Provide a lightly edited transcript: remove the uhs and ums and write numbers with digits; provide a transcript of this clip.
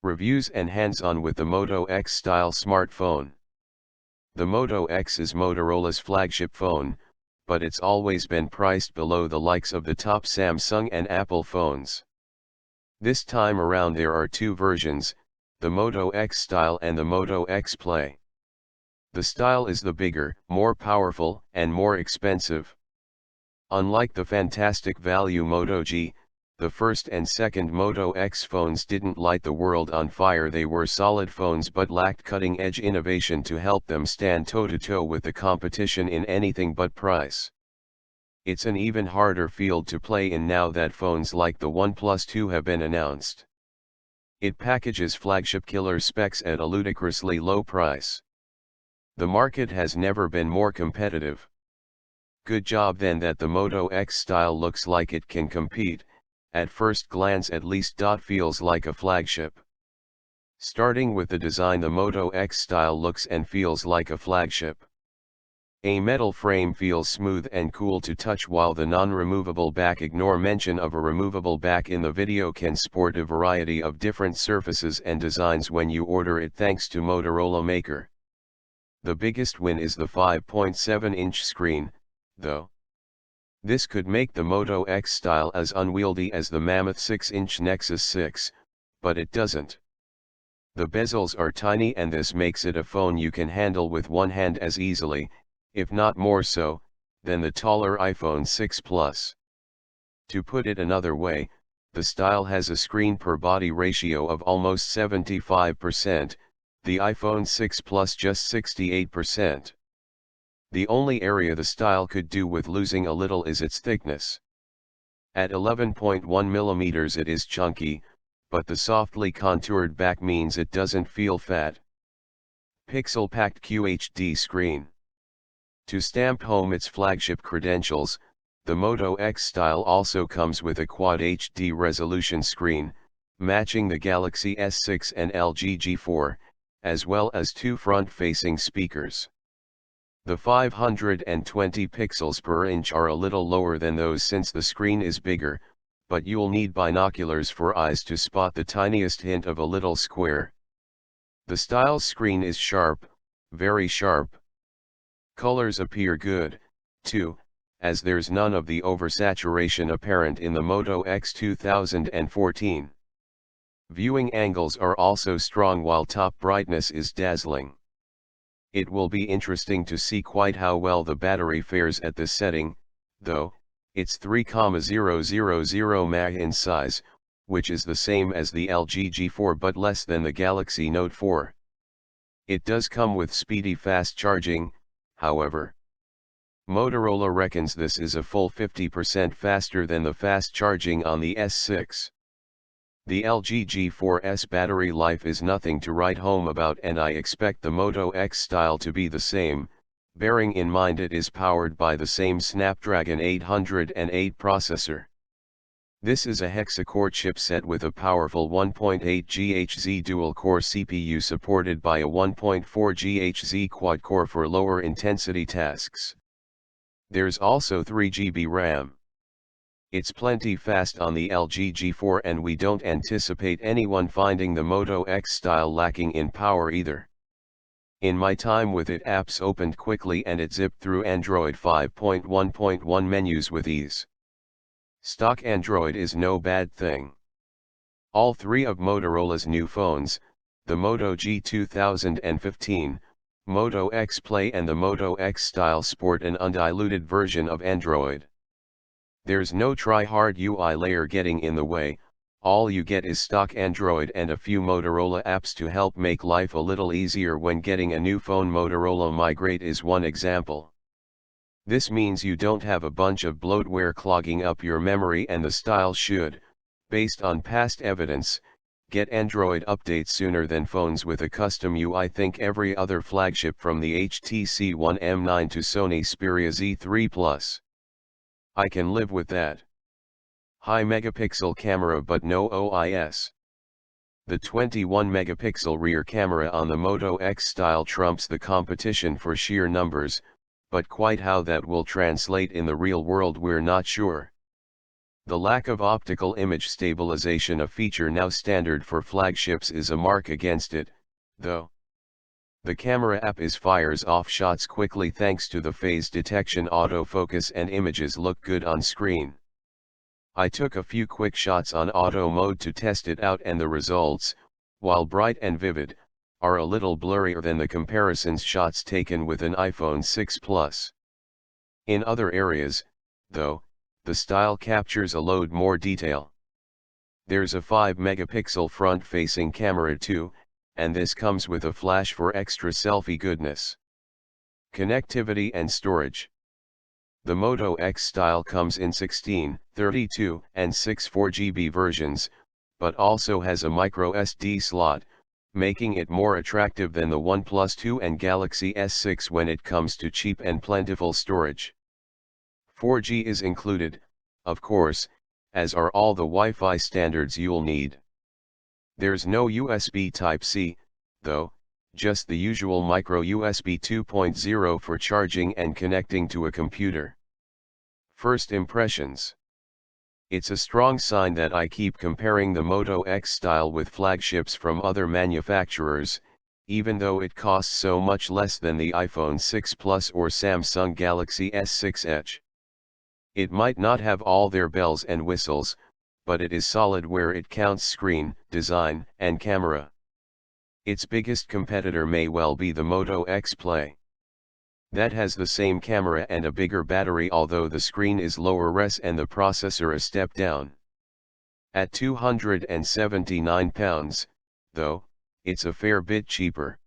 Reviews and hands-on with the Moto X Style smartphone. The Moto X is Motorola's flagship phone, but it's always been priced below the likes of the top Samsung and Apple phones. This time around there are two versions, the Moto X Style and the Moto X Play. The Style is the bigger, more powerful, and more expensive. Unlike the fantastic value Moto G, the first and second Moto X phones didn't light the world on fire. They were solid phones but lacked cutting-edge innovation to help them stand toe-to-toe with the competition in anything but price. It's an even harder field to play in now that phones like the OnePlus 2 have been announced. It packages flagship killer specs at a ludicrously low price. The market has never been more competitive. Good job then that the Moto X Style looks like it can compete. At first glance at least. Feels like a flagship. Starting with the design, the Moto X Style looks and feels like a flagship. A metal frame feels smooth and cool to touch, while the non-removable back, ignore mention of a removable back in the video, can sport a variety of different surfaces and designs when you order it thanks to Motorola Maker. The biggest win is the 5.7-inch screen, though. This could make the Moto X Style as unwieldy as the mammoth 6-inch Nexus 6, but it doesn't. The bezels are tiny, and this makes it a phone you can handle with one hand as easily, if not more so, than the taller iPhone 6 Plus. To put it another way, the Style has a screen per body ratio of almost 75%, the iPhone 6 Plus just 68%. The only area the Style could do with losing a little is its thickness. At 11.1 mm it is chunky, but the softly contoured back means it doesn't feel fat. Pixel-packed QHD screen. To stamp home its flagship credentials, the Moto X Style also comes with a Quad HD resolution screen, matching the Galaxy S6 and LG G4, as well as two front-facing speakers. The 520 pixels per inch are a little lower than those since the screen is bigger, but you'll need binoculars for eyes to spot the tiniest hint of a little square. The Style's screen is sharp, very sharp. Colors appear good, too, as there's none of the oversaturation apparent in the Moto X 2014. Viewing angles are also strong, while top brightness is dazzling. It will be interesting to see quite how well the battery fares at this setting, though. It's 3,000 mAh in size, which is the same as the LG G4 but less than the Galaxy Note 4. It does come with speedy fast charging, however. Motorola reckons this is a full 50% faster than the fast charging on the S6. The LG G4's battery life is nothing to write home about, and I expect the Moto X Style to be the same, bearing in mind it is powered by the same Snapdragon 808 processor. This is a hexa-core chipset with a powerful 1.8 GHz dual-core CPU supported by a 1.4 GHz quad-core for lower intensity tasks. There's also 3 GB RAM. It's plenty fast on the LG G4, and we don't anticipate anyone finding the Moto X Style lacking in power either. In my time with it, apps opened quickly and it zipped through Android 5.1.1 menus with ease. Stock Android is no bad thing. All three of Motorola's new phones, the Moto G 2015, Moto X Play and the Moto X Style, sport an undiluted version of Android. There's no try-hard UI layer getting in the way. All you get is stock Android and a few Motorola apps to help make life a little easier when getting a new phone. Motorola Migrate is one example. This means you don't have a bunch of bloatware clogging up your memory, and the Style should, based on past evidence, get Android updates sooner than phones with a custom UI. Think every other flagship from the HTC One M9 to Sony Xperia Z3 Plus. I can live with that. High megapixel camera but no OIS. The 21 megapixel rear camera on the Moto X Style trumps the competition for sheer numbers, but quite how that will translate in the real world we're not sure. The lack of optical image stabilization, a feature now standard for flagships, is a mark against it, though. The camera app fires off shots quickly thanks to the phase detection autofocus, and images look good on screen. I took a few quick shots on auto mode to test it out, and the results, while bright and vivid, are a little blurrier than the comparisons shots taken with an iPhone 6 Plus. In other areas, though, the style captures a load more detail. There's a 5-megapixel front-facing camera too, and this comes with a flash for extra selfie goodness. Connectivity and storage. The Moto X Style comes in 16, 32, and 64GB versions, but also has a micro SD slot, making it more attractive than the OnePlus 2 and Galaxy S6 when it comes to cheap and plentiful storage. 4G is included, of course, as are all the Wi-Fi standards you'll need. There's no USB Type-C, though, just the usual micro USB 2.0 for charging and connecting to a computer. First impressions. It's a strong sign that I keep comparing the Moto X Style with flagships from other manufacturers, even though it costs so much less than the iPhone 6 Plus or Samsung Galaxy S6 Edge. It might not have all their bells and whistles, but it is solid where it counts screen, design, and camera. Its biggest competitor may well be the Moto X Play. That has the same camera and a bigger battery, although the screen is lower res and the processor a step down. At £279, though, it's a fair bit cheaper.